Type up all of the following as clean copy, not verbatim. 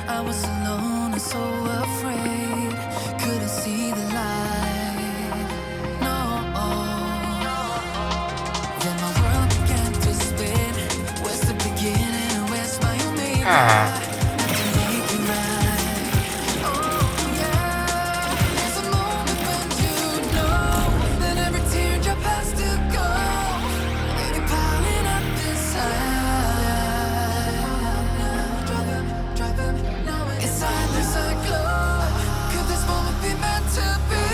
I was alone and so afraid, couldn't see the light. No. Then my world began to spin. Where's the beginning and where's my omega? To make it right. Oh yeah. There's a moment when you know that every teardrop has to go. Baby, piling up inside. Drop him, inside there's a glow. Could this moment be meant to be?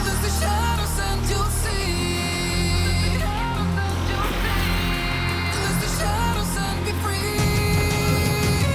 Lose the shadows and you'll see. Lose the shadows and be free.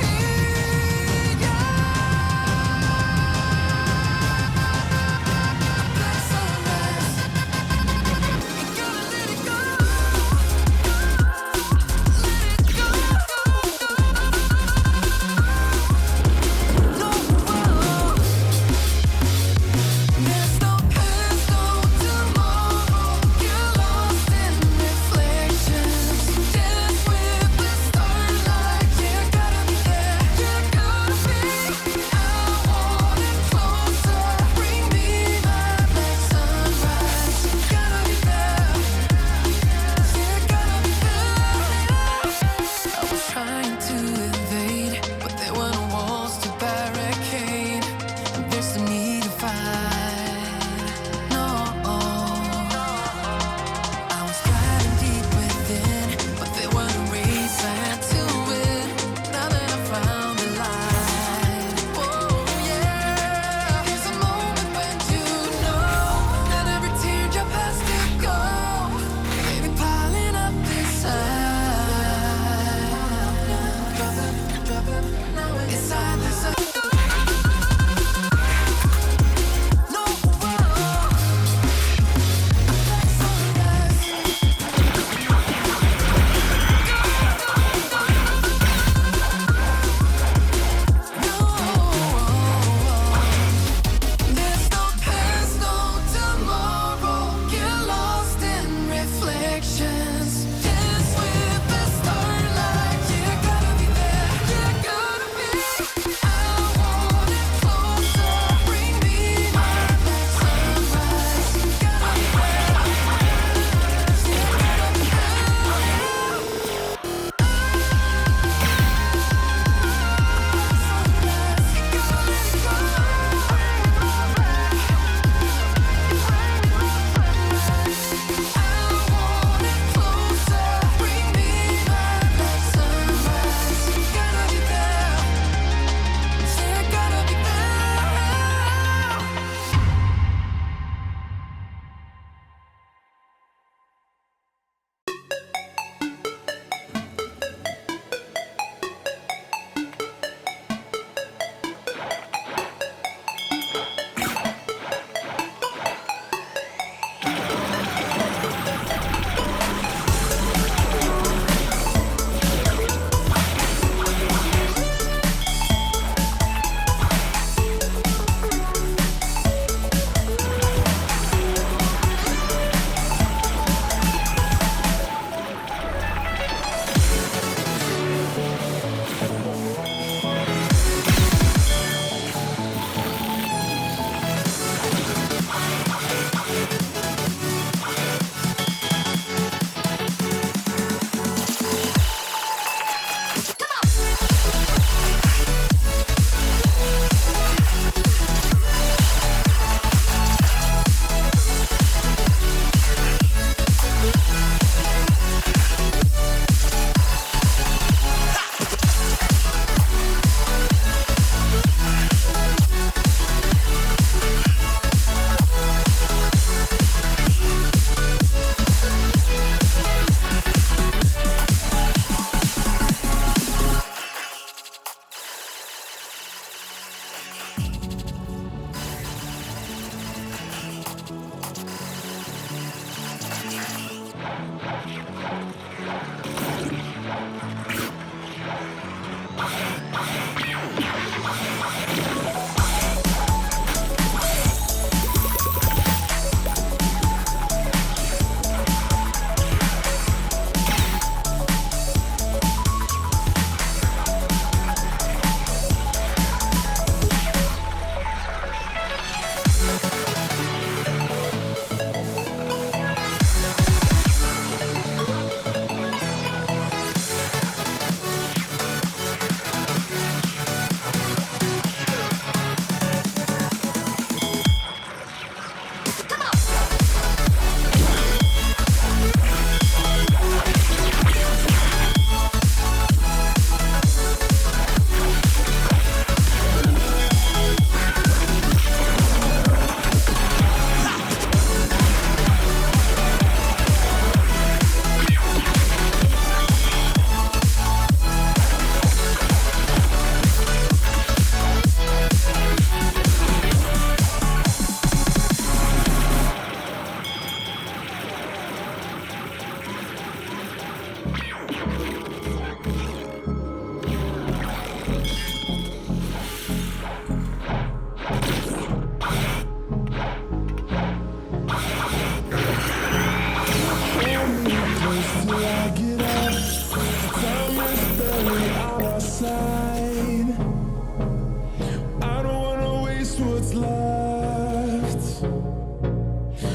what's left.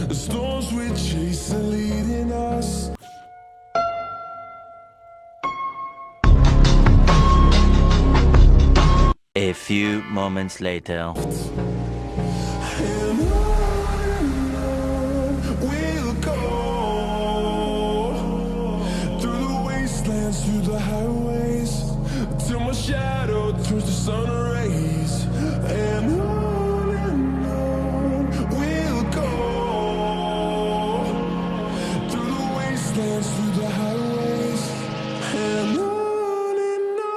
The storms we chase are leading us. A few moments later. And on we'll go, through the wastelands, through the highways, till my shadow turns to sun rays. And on we'll go, through the wastelands, through the highways, and on we'll go.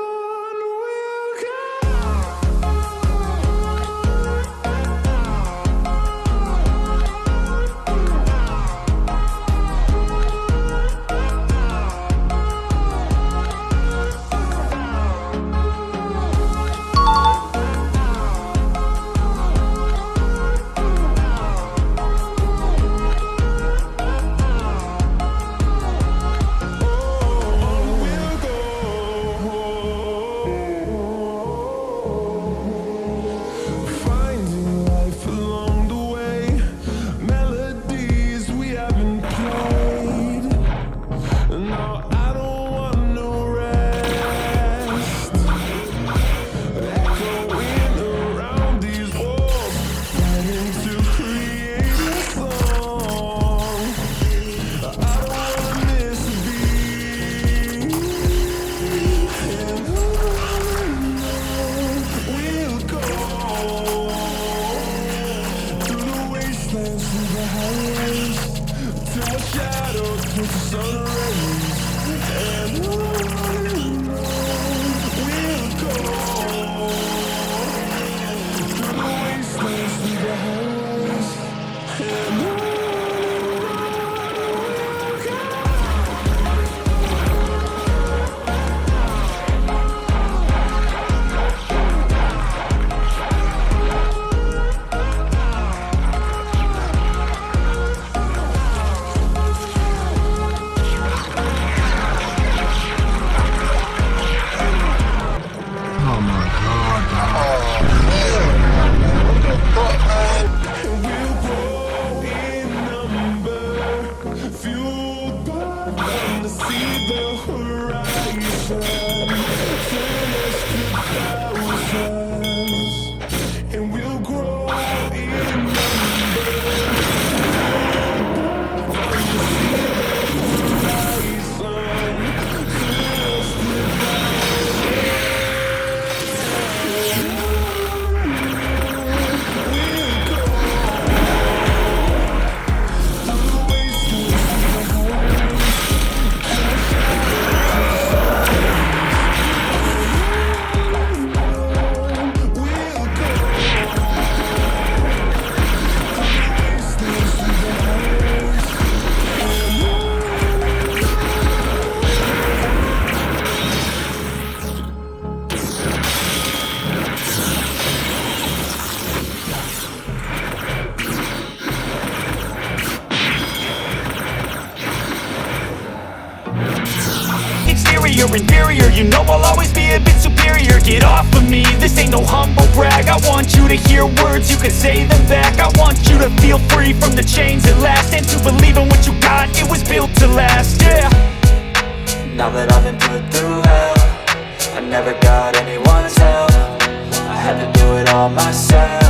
Inferior, you know I'll always be a bit superior. Get off of me, this ain't no humble brag. I want you to hear words, you can say them back. I want you to feel free from the chains at last, and to believe in what you got, it was built to last, yeah. Now that I've been put through hell, I never got anyone's help. I had to do it all myself.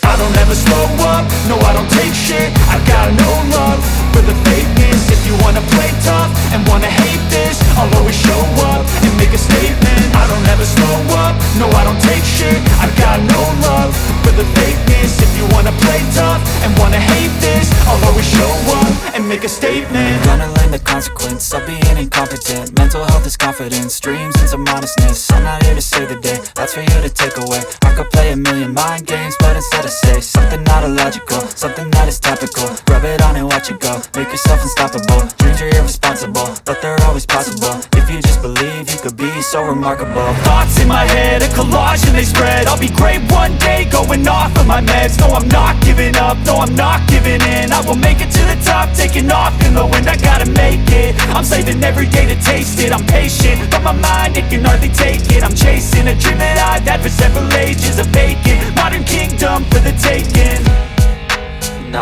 I don't ever slow up, no I don't take shit. I got no love for the fakeness. If you wanna play tough and wanna hate this, I'll always show up and make a statement. I don't ever slow up, no I don't take shit. I got no love for the fakeness. If you wanna play tough and wanna hate this, I'll always show up and make a statement. Gonna learn the consequence of being incompetent. Mental health is confidence, dreams and some modestness. I'm not here to save the day, that's for you to take away. I could play a million mind games, but instead I say something not illogical, something that is topical. Rub it on and watch it go, make yourself unstoppable. Dreams are irresponsible, but they're always possible. If you just believe, you could be so remarkable. Thoughts in my head, a collage and they spread. I'll be great one day, going off of my meds. No, I'm not giving up, no, I'm not giving in. I will make it to the top, taking off in the wind. I gotta make it, I'm saving every day to taste it. I'm patient, but my mind, it can hardly take it. I'm chasing a dream that I've had for several ages, a vacant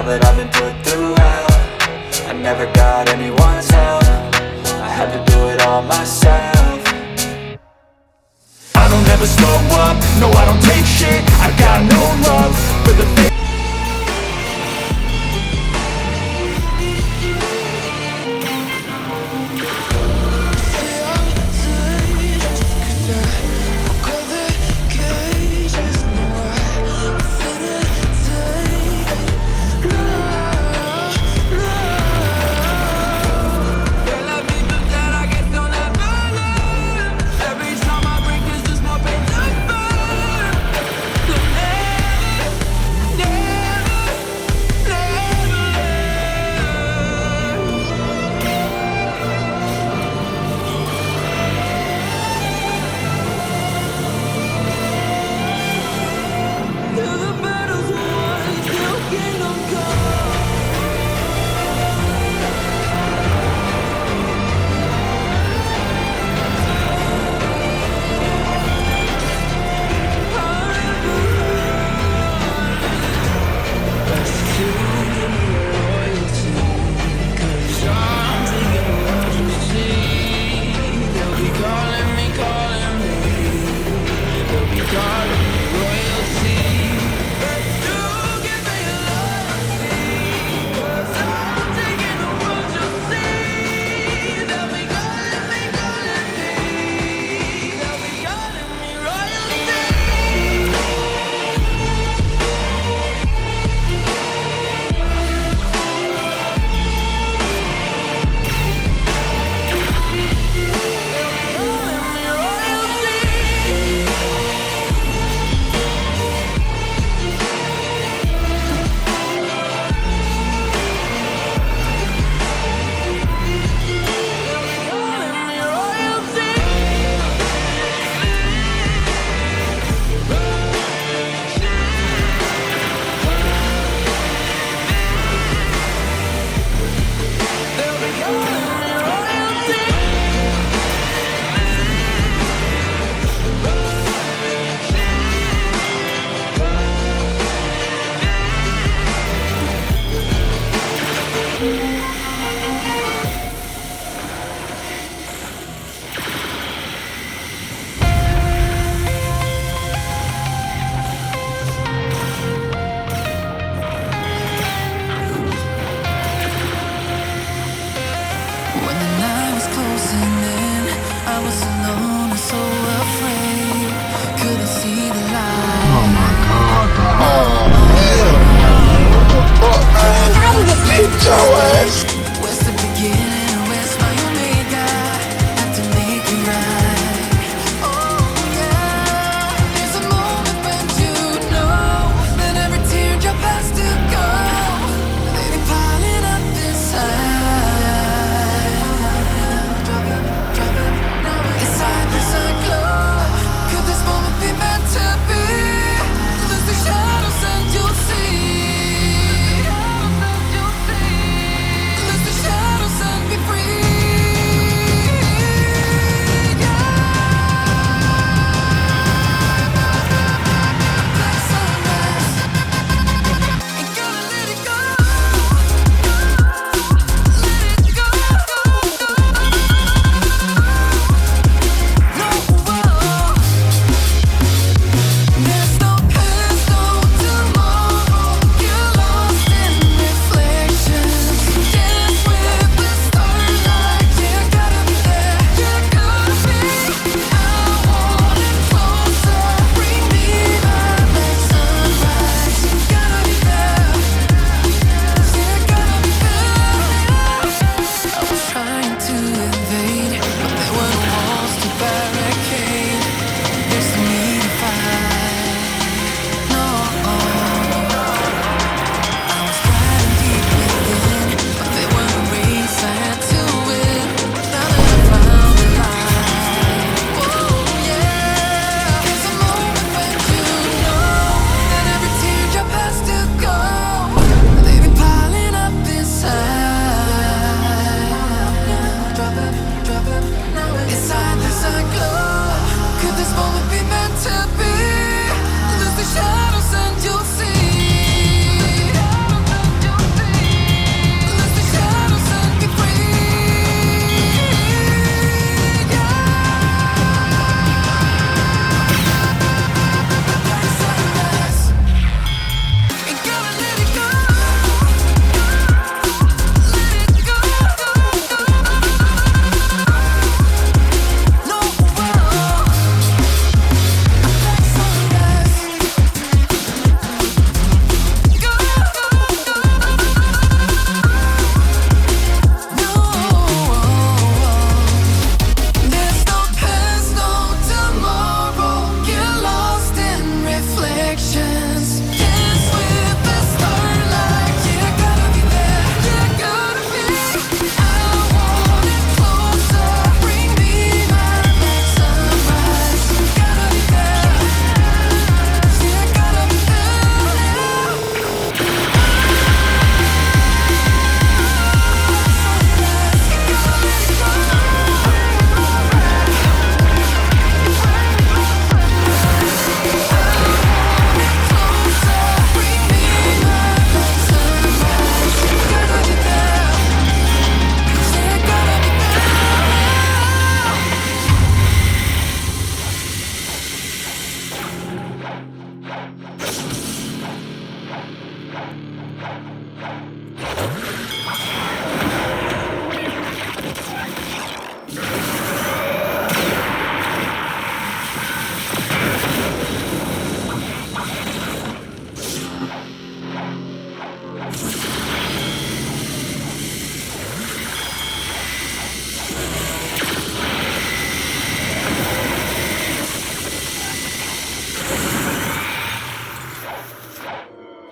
that I've been put through hell, I never got anyone's help, I had to do it all myself. I don't ever slow up, no